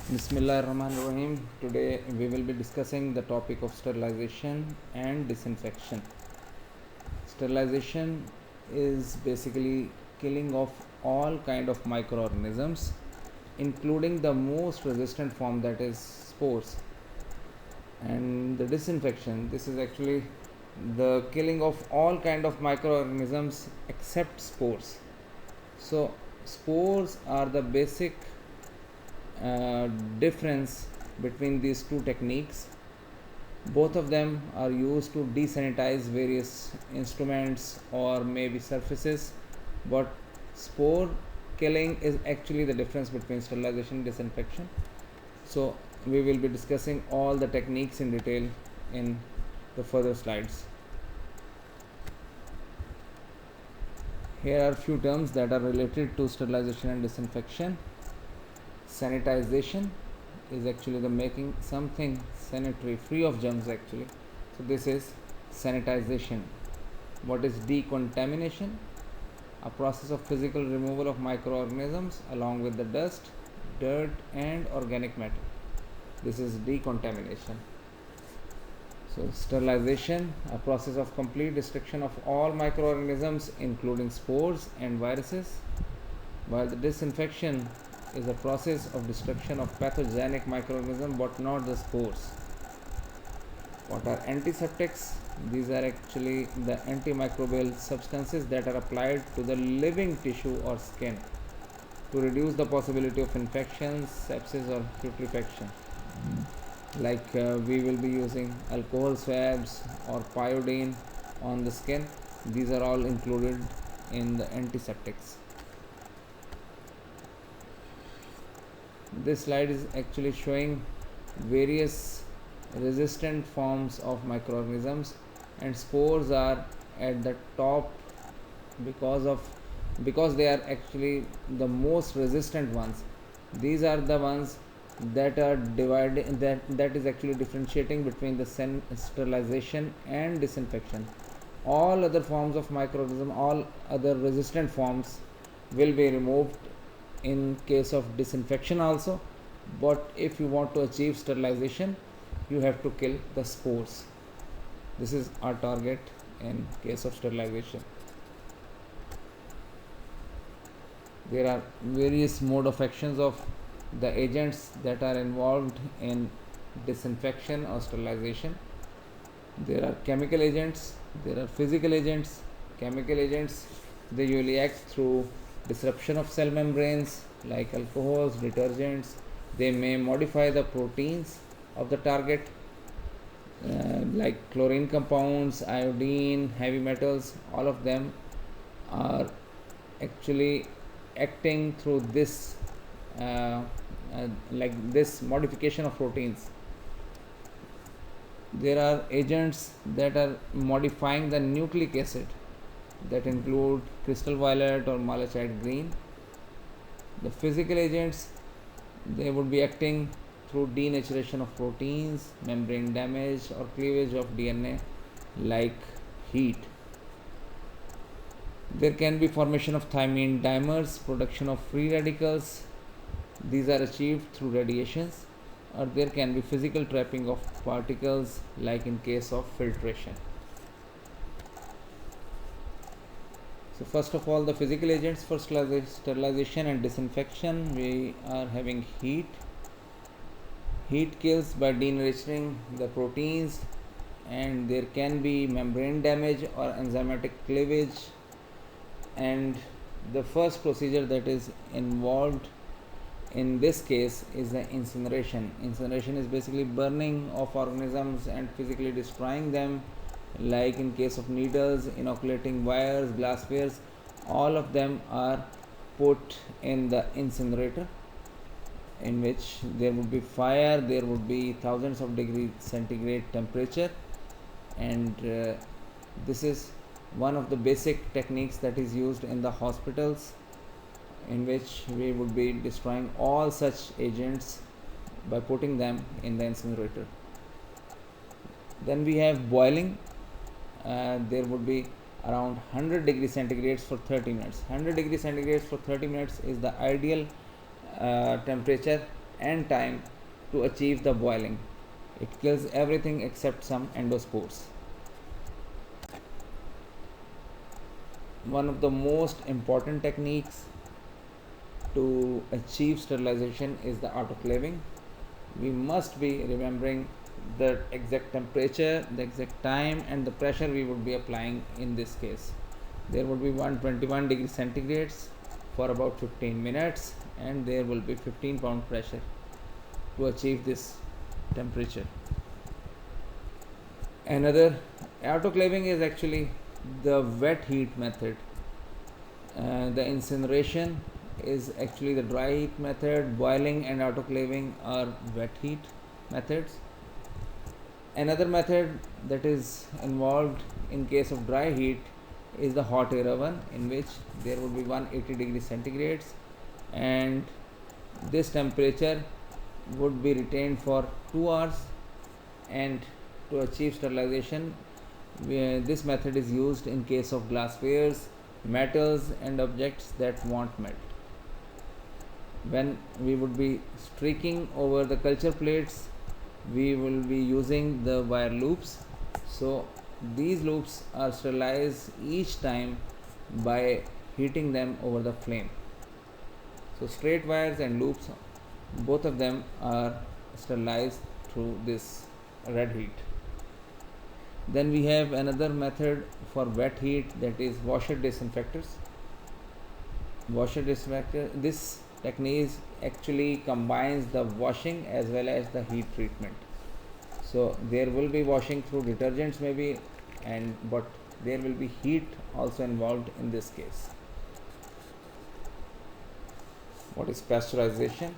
Bismillahirrahmanirrahim. Today we will be discussing the topic of sterilization and disinfection. Sterilization is basically killing of all kind of microorganisms, including the most resistant form, that is spores. And the disinfection, this is actually the killing of all kind of microorganisms except spores. So spores are the basic uh, difference between these two techniques. Both of them are used to desanitize various instruments or maybe surfaces, but spore killing is actually the difference between sterilization and disinfection. So we will be discussing all the techniques in detail in the further slides. Here are few terms that are related to sterilization and disinfection. Sanitization is actually the making something sanitary, free of germs actually. So this is sanitization. What is decontamination? A process of physical removal of microorganisms along with the dust, dirt and organic matter. This is decontamination. So sterilization, a process of complete destruction of all microorganisms including spores and viruses, while the disinfection is a process of destruction of pathogenic microorganisms but not the spores. What are antiseptics? These are actually the antimicrobial substances that are applied to the living tissue or skin to reduce the possibility of infections, sepsis or putrefaction. We will be using alcohol swabs or pyodine on the skin. These are all included in the antiseptics. This slide is actually showing various resistant forms of microorganisms, and spores are at the top because they are actually the most resistant ones. These are the ones that are divided, that is actually differentiating between the sterilization and disinfection. All other forms of microorganism, all other resistant forms will be removed in case of disinfection also, but if you want to achieve sterilization you have to kill the spores. This is our target in case of sterilization. There are various mode of actions of the agents that are involved in disinfection or sterilization. There are chemical agents, there are physical agents. Chemical agents, they usually act through disruption of cell membranes like alcohols, detergents. They may modify the proteins of the target, like chlorine compounds, iodine, heavy metals. All of them are actually acting through this this modification of proteins. There are agents that are modifying the nucleic acid, that include crystal violet or malachite green. The physical agents, they would be acting through denaturation of proteins, membrane damage or cleavage of DNA, like heat. There can be formation of thymine dimers, production of free radicals. These are achieved through radiations, or there can be physical trapping of particles, like in case of filtration. So first of all, the physical agents for sterilization and disinfection, we are having heat. Heat kills by denaturing the proteins, and there can be membrane damage or enzymatic cleavage. And the first procedure that is involved in this case is the incineration. Incineration is basically burning of organisms and physically destroying them, like in case of needles, inoculating wires, glasswares. All of them are put in the incinerator, in which there would be fire, there would be thousands of degrees centigrade temperature, and this is one of the basic techniques that is used in the hospitals, in which we would be destroying all such agents by putting them in the incinerator. Then we have boiling. There would be around 100 degrees centigrade for 30 minutes. 100 degrees centigrade for 30 minutes is the ideal temperature and time to achieve the boiling. It kills everything except some endospores. One of the most important techniques to achieve sterilization is the autoclaving. We must be remembering the exact temperature, the exact time, and the pressure we would be applying in this case. There would be 121 degrees centigrades for about 15 minutes, and there will be 15-pound pressure to achieve this temperature. Another autoclaving is actually the wet heat method. The incineration is actually the dry heat method. Boiling and autoclaving are wet heat methods. Another method that is involved in case of dry heat is the hot air oven, in which there would be 180 degrees centigrades, and this temperature would be retained for 2 hours. And to achieve sterilization, this method is used in case of glasswares, metals, and objects that won't melt. When we would be streaking over the culture plates, we will be using the wire loops. So these loops are sterilized each time by heating them over the flame. So straight wires and loops, both of them are sterilized through this red heat. Then we have another method for wet heat, that is washer disinfectors. Washer disinfector, this technique actually combines the washing as well as the heat treatment. So there will be washing through detergents maybe, but there will be heat also involved in this case. What is pasteurization?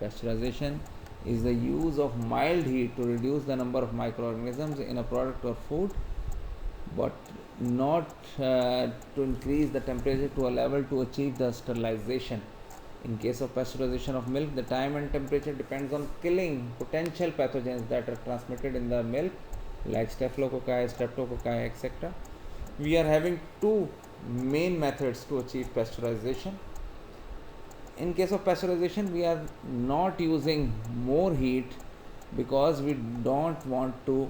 Pasteurization is the use of mild heat to reduce the number of microorganisms in a product or food, but not to increase the temperature to a level to achieve the sterilization. In case of pasteurization of milk, the time and temperature depends on killing potential pathogens that are transmitted in the milk, like staphylococci, streptococci, etc. We are having two main methods to achieve pasteurization. In case of pasteurization, we are not using more heat because we don't want to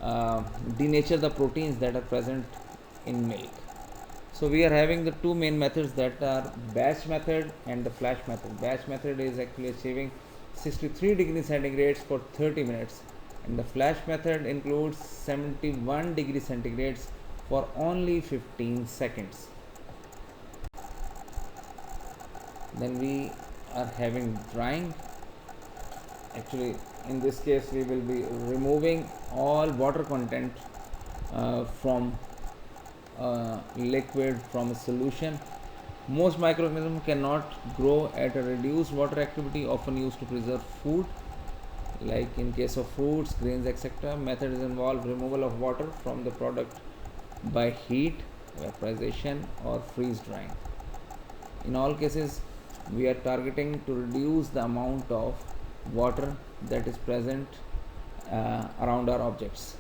denature the proteins that are present in milk. So we are having the two main methods, that are batch method and the flash method. Batch method is actually achieving 63 degrees centigrades for 30 minutes, and the flash method includes 71 degrees centigrades for only 15 seconds. Then we are having drying. Actually, in this case, we will be removing all water content from liquid, from a solution. Most microorganisms cannot grow at a reduced water activity often used to preserve food, like in case of fruits, grains, etc. Methods involve removal of water from the product by heat, vaporization, or freeze drying. In all cases, we are targeting to reduce the amount of water that is present around our objects.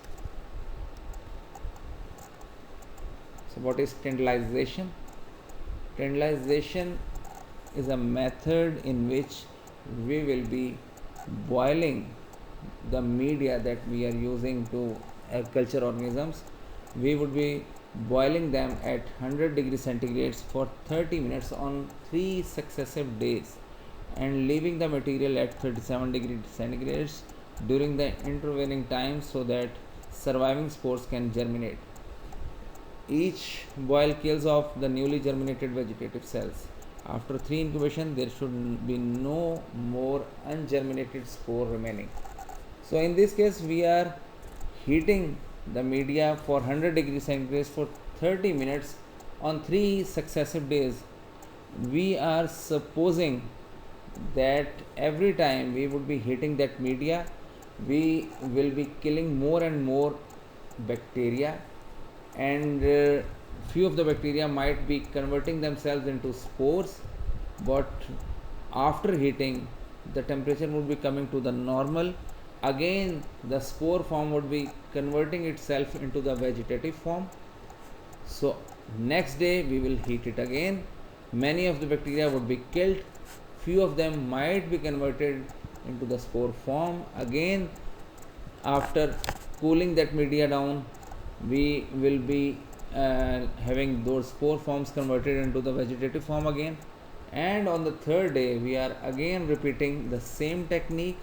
So what is sterilization? Sterilization is a method in which we will be boiling the media that we are using to culture organisms. We would be boiling them at 100 degrees centigrades for 30 minutes on 3 successive days, and leaving the material at 37 degrees centigrades during the intervening time so that surviving spores can germinate. Each boil kills off the newly germinated vegetative cells. After 3 incubation, there should be no more ungerminated spore remaining. So in this case, we are heating the media for 100 degrees centigrade for 30 minutes on 3 successive days. We are supposing that every time we would be heating that media, we will be killing more and more bacteria, and few of the bacteria might be converting themselves into spores, but after heating, the temperature would be coming to the normal. Again, the spore form would be converting itself into the vegetative form. So next day we will heat it again. Many of the bacteria would be killed. Few of them might be converted into the spore form. Again, after cooling that media down, we will be having those spore forms converted into the vegetative form again. And on the third day, we are again repeating the same technique,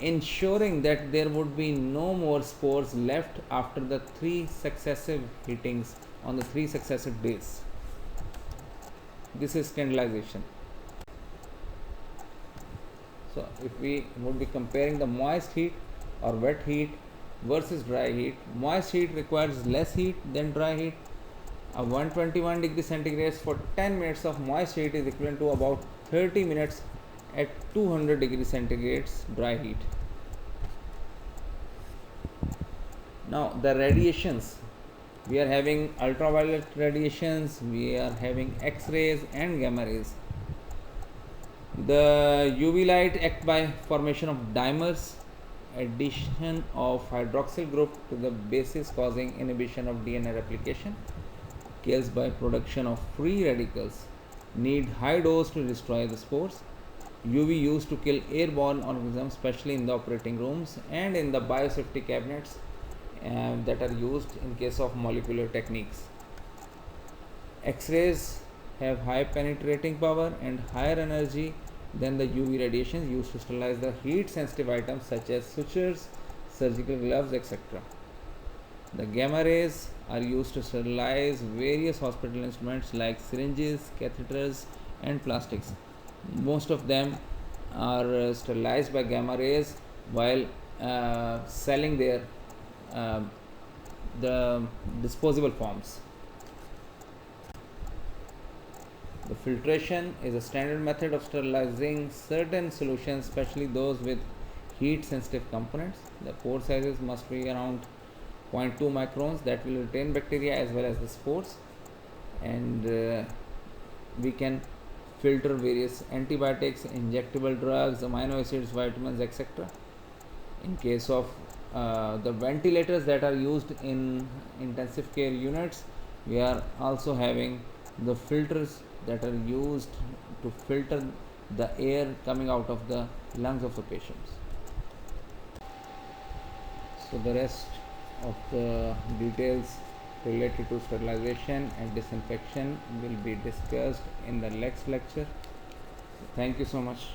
ensuring that there would be no more spores left after the 3 successive heatings on the 3 successive days. This is candlization. So if we would be comparing the moist heat or wet heat versus dry heat, moist heat requires less heat than dry heat. A 121 degree centigrade for 10 minutes of moist heat is equivalent to about 30 minutes at 200 degree centigrades dry heat. Now the radiations, we are having ultraviolet radiations, we are having X-rays and gamma rays. The UV light act by formation of dimers, addition of hydroxyl group to the bases causing inhibition of DNA replication, kills by production of free radicals, need high dose to destroy the spores. UV used to kill airborne organisms, especially in the operating rooms and in the biosafety cabinets that are used in case of molecular techniques. X-rays have high penetrating power and higher energy than the UV radiations used to sterilize the heat sensitive items such as sutures, surgical gloves, etc. The gamma rays are used to sterilize various hospital instruments like syringes, catheters and plastics. Most of them are sterilized by gamma rays while selling their the disposable forms. The filtration is a standard method of sterilizing certain solutions, especially those with heat sensitive components. The pore sizes must be around 0.2 microns that will retain bacteria as well as the spores, and we can filter various antibiotics, injectable drugs, amino acids, vitamins, etc. In case of the ventilators that are used in intensive care units, we are also having the filters that are used to filter the air coming out of the lungs of the patients. So the rest of the details related to sterilization and disinfection will be discussed in the next lecture. Thank you so much.